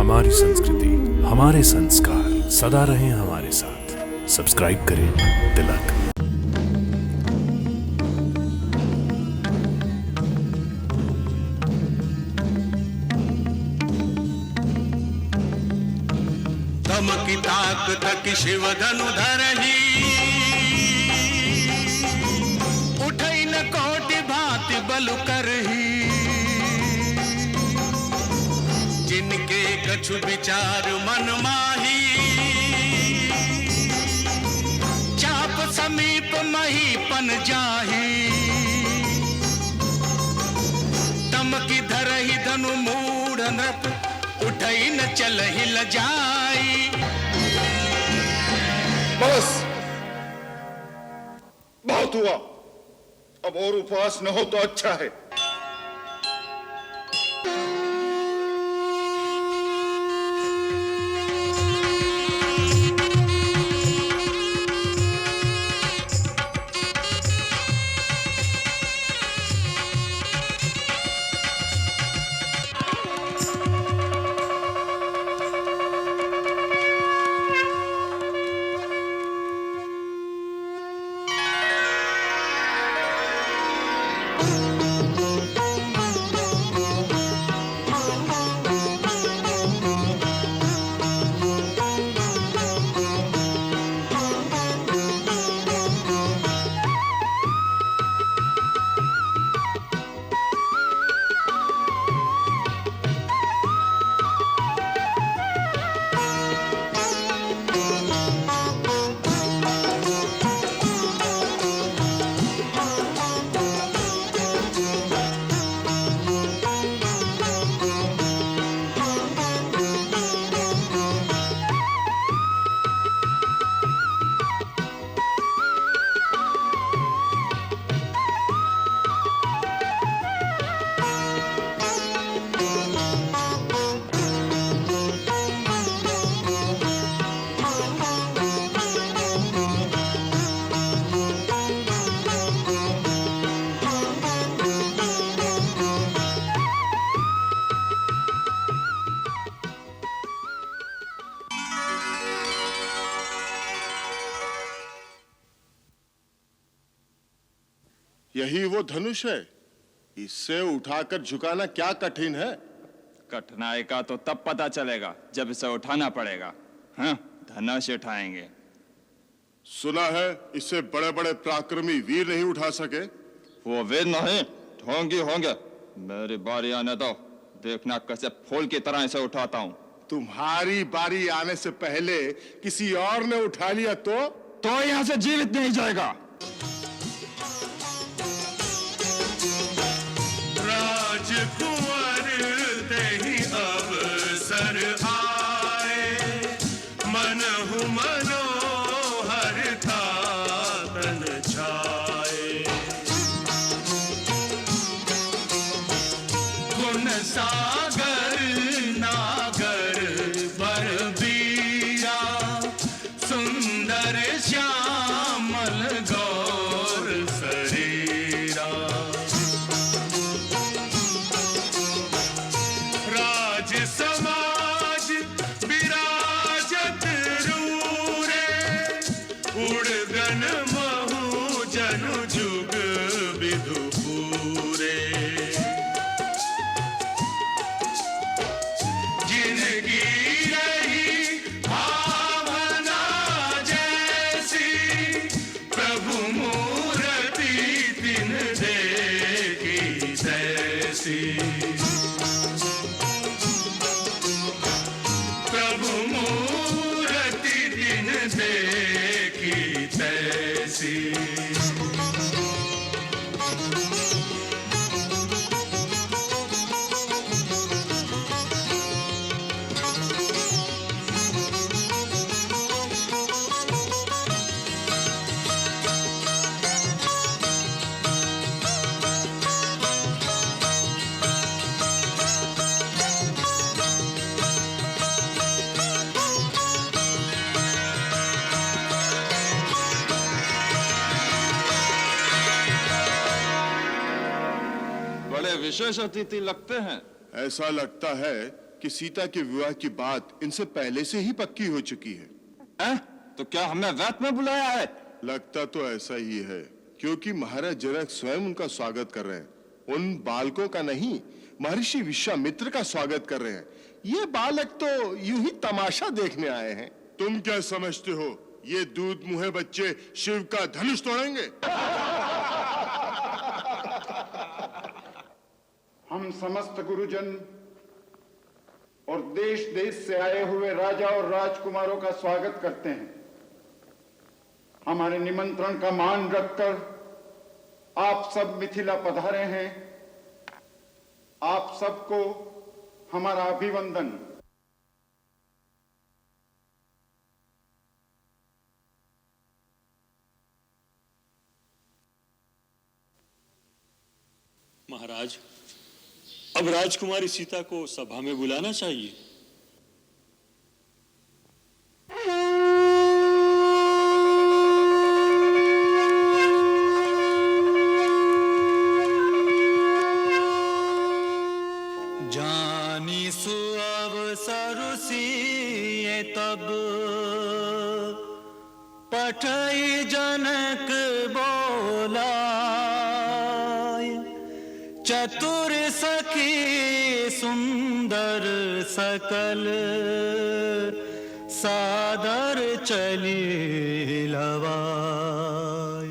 हमारी संस्कृति, हमारे संस्कार सदा रहें हमारे साथ। सब्सक्राइब करें तिलक। धमकी ताकत की शिव धनु धरही, उठई न कोटि भांति बलु करही। जिनके कछु विचार मन माही, चाप समीप महीपन जाही। धमकी धरही धनु मूढ़ नृप, उठई न चलहि लजाई। बस बहुत हुआ, अब और उपवास न हो तो अच्छा है। यही वो धनुष है, इससे उठाकर झुकाना क्या कठिन है? कठिनाई का तो तब पता चलेगा जब इसे उठाना पड़ेगा। हाँ, धनुष उठाएंगे। सुना है इससे बड़े बड़े पराक्रमी वीर नहीं उठा सके। वो वीर नहीं, ढोंगी होंगे। मेरी बारी आने दो, देखना कैसे फूल की तरह इसे उठाता हूँ। तुम्हारी बारी आने से पहले किसी और ने उठा लिया तो यहाँ से जीवित नहीं जाएगा। राजकुंवर तेहि अवसर आए, मनहु मनोहर था तन छाए। गुण सागर नागर बलबीरा, सुंदर श्यामल गौर शरीरा। राज समाज विराजत रूरे, उड़गन महु जनु जुग विधु पूरे। जिनकी रही भावना जैसी, प्रभु मूर्ति तिन देखी तैसी। प्रभु मूर्ति दिन देखी तैसी। विशेष अतिथि लगते हैं। ऐसा लगता है कि सीता के विवाह की बात इनसे पहले से ही पक्की हो चुकी है। हैं? तो क्या हमें वैत में बुलाया है? लगता तो ऐसा ही है, क्योंकि महाराज जनक स्वयं उनका स्वागत कर रहे हैं। उन बालकों का नहीं, महर्षि विश्वामित्र का स्वागत कर रहे हैं। ये बालक तो यूं ही तमाशा देखने आए हैं। तुम क्या समझते हो, ये दूध मुहे बच्चे शिव का धनुष तोड़ेंगे? हम समस्त गुरुजन और देश देश से आए हुए राजा और राजकुमारों का स्वागत करते हैं। हमारे निमंत्रण का मान रखकर आप सब मिथिला पधारे हैं। आप सबको हमारा अभिवंदन। महाराज, अब राजकुमारी सीता को सभा में बुलाना चाहिए। जानी सुअवसर सिए तब पठई जनक बोला, चतुर सखी सुंदर सकल सादर चली लवाय।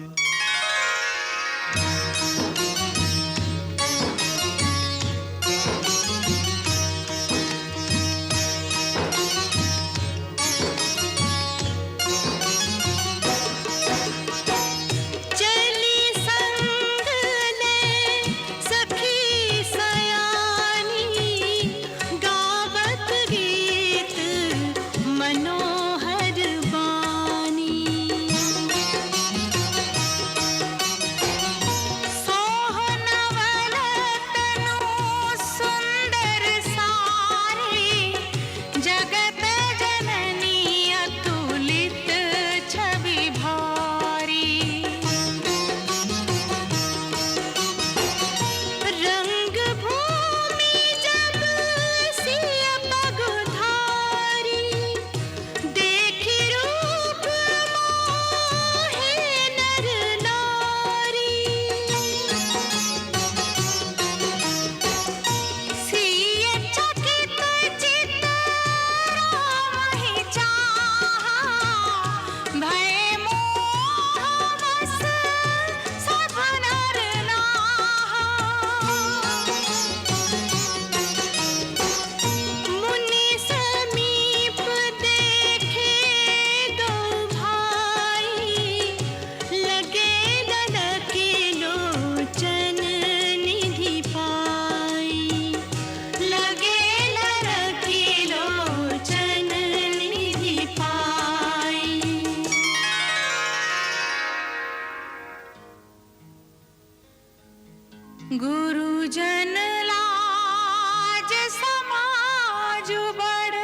गुरुजन लाज समाज बड़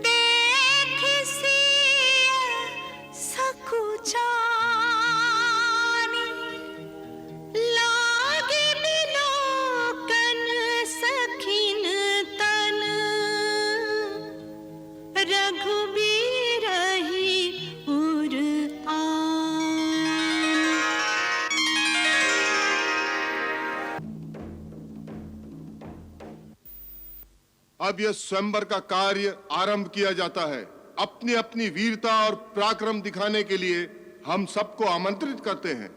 देख सिय सकुचानी, लागे बिलोकन सखिन तन रघुबीर ही उर अब यह स्वयंवर का कार्य आरंभ किया जाता है। अपनी अपनी वीरता और पराक्रम दिखाने के लिए हम सबको आमंत्रित करते हैं।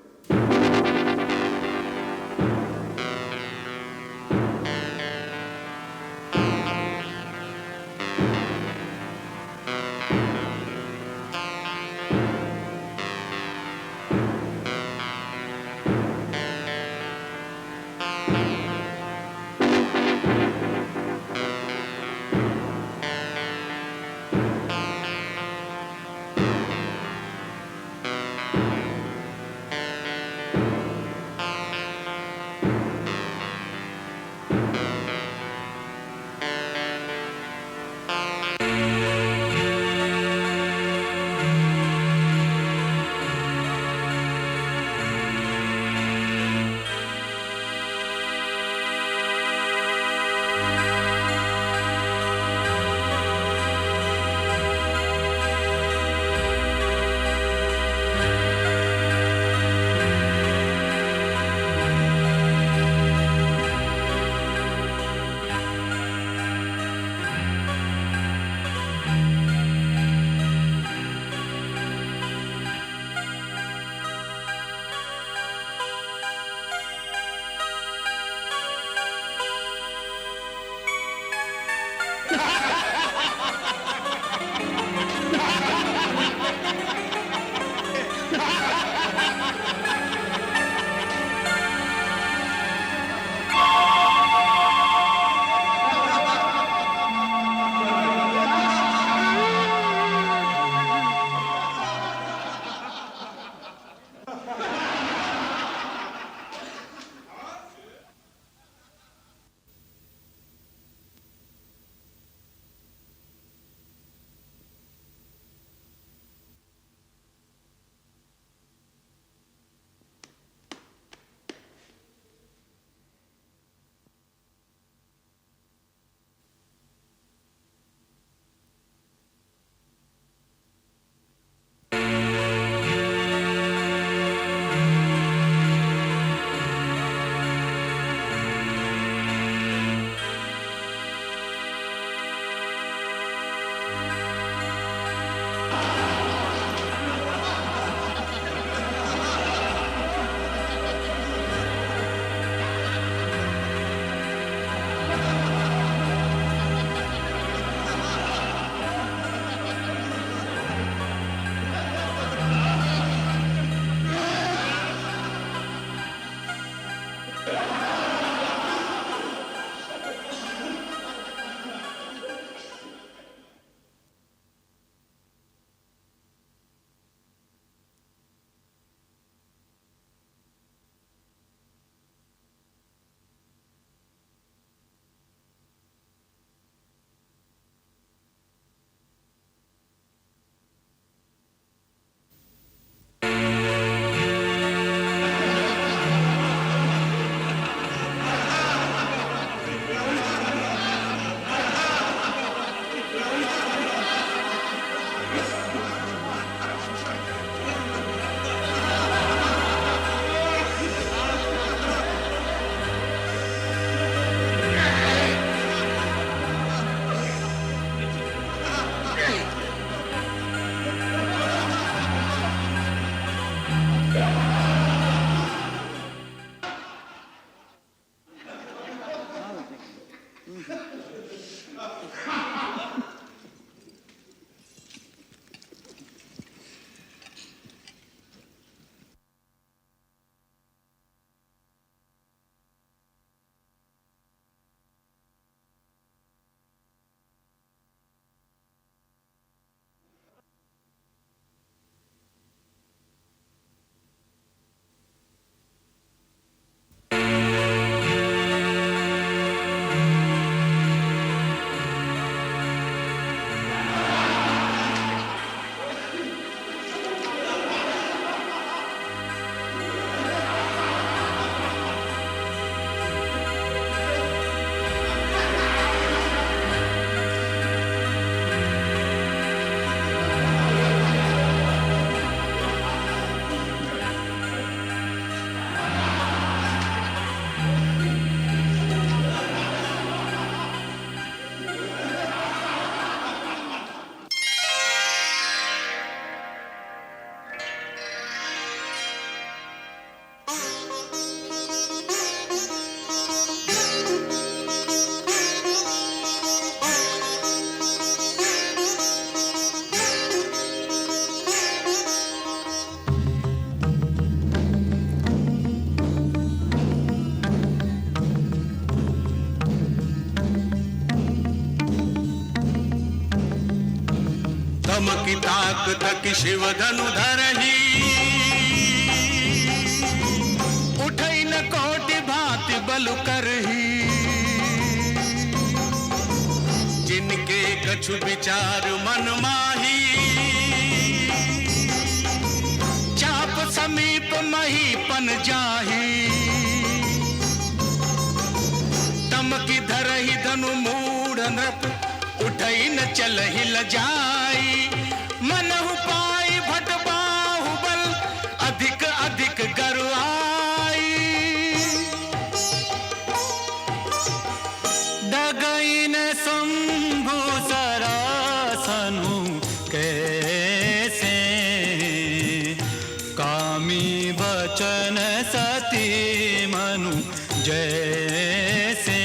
की ताकत की शिव धनु धरही उठई न कोटि भांति बलु करही जिनके कछु विचार मन माही चाप समीप महीपन जाही तम की धरही धनु मूढ़ नृप उठई न चलहि लजाई मनहु पाई भट बाहुबल अधिक अधिक गरुआई डगई न शंभु सरासनु कैसे कामी बचन सती मनु जैसे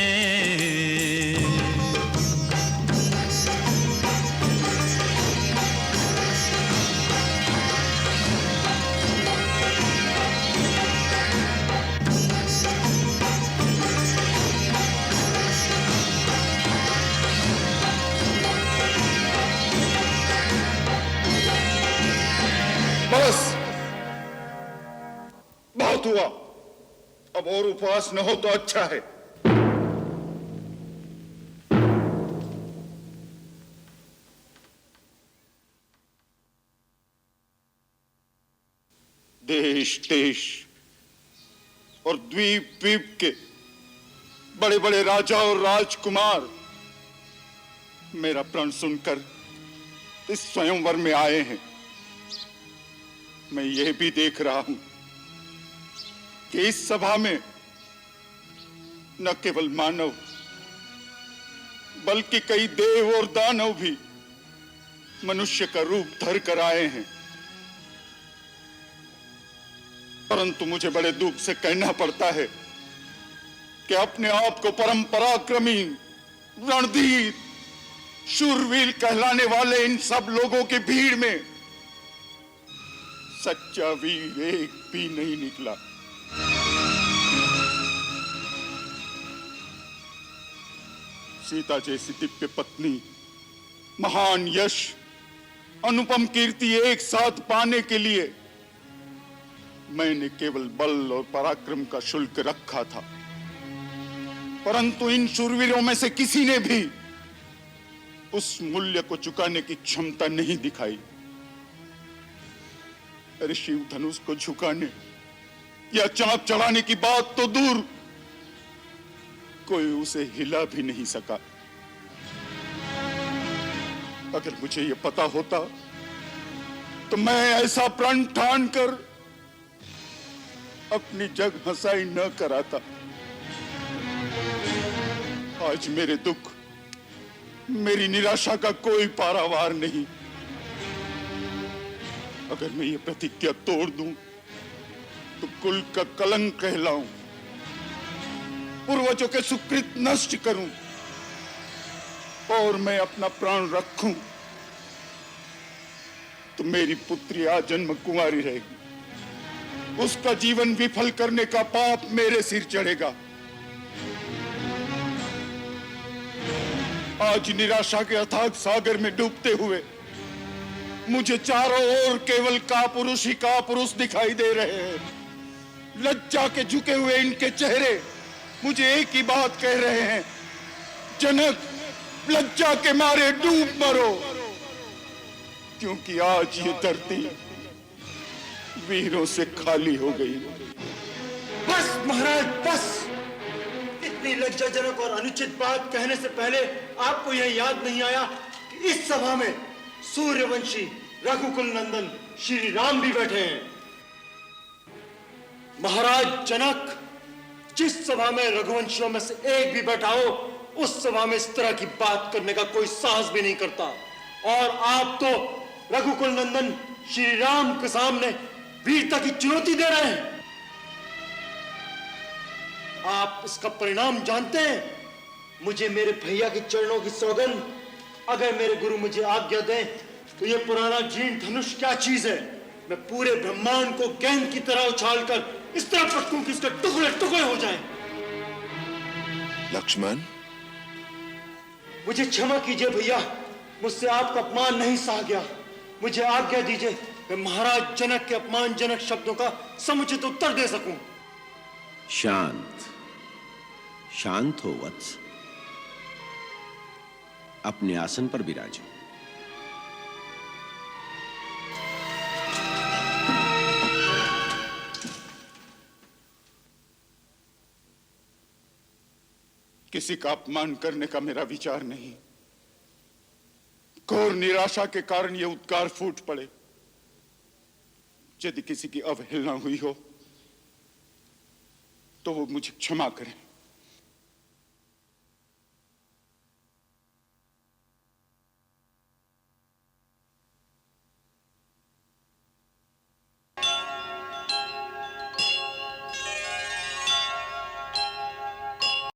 अब और उपवास न हो तो अच्छा है। देश देश और द्वीप द्वीप के बड़े बड़े राजा और राजकुमार मेरा प्रण सुनकर इस स्वयंवर में आए हैं। मैं यह भी देख रहा हूं कि इस सभा में न केवल मानव बल्कि कई देव और दानव भी मनुष्य का रूप धर कर आए हैं। परंतु मुझे बड़े दुख से कहना पड़ता है कि अपने आप को परम पराक्रमी, रणधीर, शूरवीर कहलाने वाले इन सब लोगों की भीड़ में सच्चा वीर एक भी नहीं निकला। सीता जैसी दिव्य पत्नी, महान यश, अनुपम कीर्ति एक साथ पाने के लिए मैंने केवल बल और पराक्रम का शुल्क रखा था, परंतु इन शूरवीरों में से किसी ने भी उस मूल्य को चुकाने की क्षमता नहीं दिखाई। अरे शिव धनुष को झुकाने या चांप चढ़ाने की बात तो दूर, कोई उसे हिला भी नहीं सका। अगर मुझे यह पता होता तो मैं ऐसा प्रण ठान कर अपनी जग हंसाई न कराता। आज मेरे दुख, मेरी निराशा का कोई पारावार नहीं। अगर मैं ये प्रतिज्ञा तोड़ दूं तो कुल का कलंक कहलाऊं, पूर्वजों के सुकृत नष्ट करूं और मैं अपना प्राण रखूं तो मेरी पुत्री आजन्म कुंवारी रहेगी। उसका जीवन विफल करने का पाप मेरे सिर चढ़ेगा। आज निराशा के अथाग सागर में डूबते हुए मुझे चारों ओर केवल कापुरुष ही कापुरुष दिखाई दे रहे हैं। लज्जा के झुके हुए इनके चेहरे मुझे एक ही बात कह रहे हैं, जनक, लज्जा के मारे डूब मरो, क्योंकि आज ये धरती वीरों से खाली हो गई। बस महाराज बस, इतनी लज्जाजनक और अनुचित बात कहने से पहले आपको यह याद नहीं आया कि इस सभा में सूर्यवंशी रघुकुल नंदन श्री राम भी बैठे हैं। महाराज जनक, जिस सभा में रघुवंशियों में से एक भी बैठा हो, उस सभा में इस तरह की बात करने का कोई साहस भी नहीं करता। और आप तो रघुकुल नंदन श्री राम के सामने वीरता की चुनौती दे रहे हैं। आप इसका परिणाम जानते हैं? मुझे मेरे भैया के चरणों की सौगंध, अगर मेरे गुरु मुझे आज्ञा दें तो यह पुराना जीर्ण धनुष क्या चीज है। मैं पूरे ब्रह्मांड को गेंद की तरह उछालकर इस तरह पटकूं कि इसके टुकड़े टुकड़े हो जाएं। लक्ष्मण, मुझे क्षमा कीजिए भैया, मुझसे आपका अपमान नहीं सहा गया। मुझे आज्ञा दीजिए मैं महाराज जनक के अपमानजनक शब्दों का समुचित उत्तर दे सकूं। शांत शांत हो वत्स, अपने आसन पर विराजो। किसी का अपमान करने का मेरा विचार नहीं। घोर निराशा के कारण ये उद्गार फूट पड़े। यदि किसी की अवहेलना हुई हो तो वो मुझे क्षमा करें।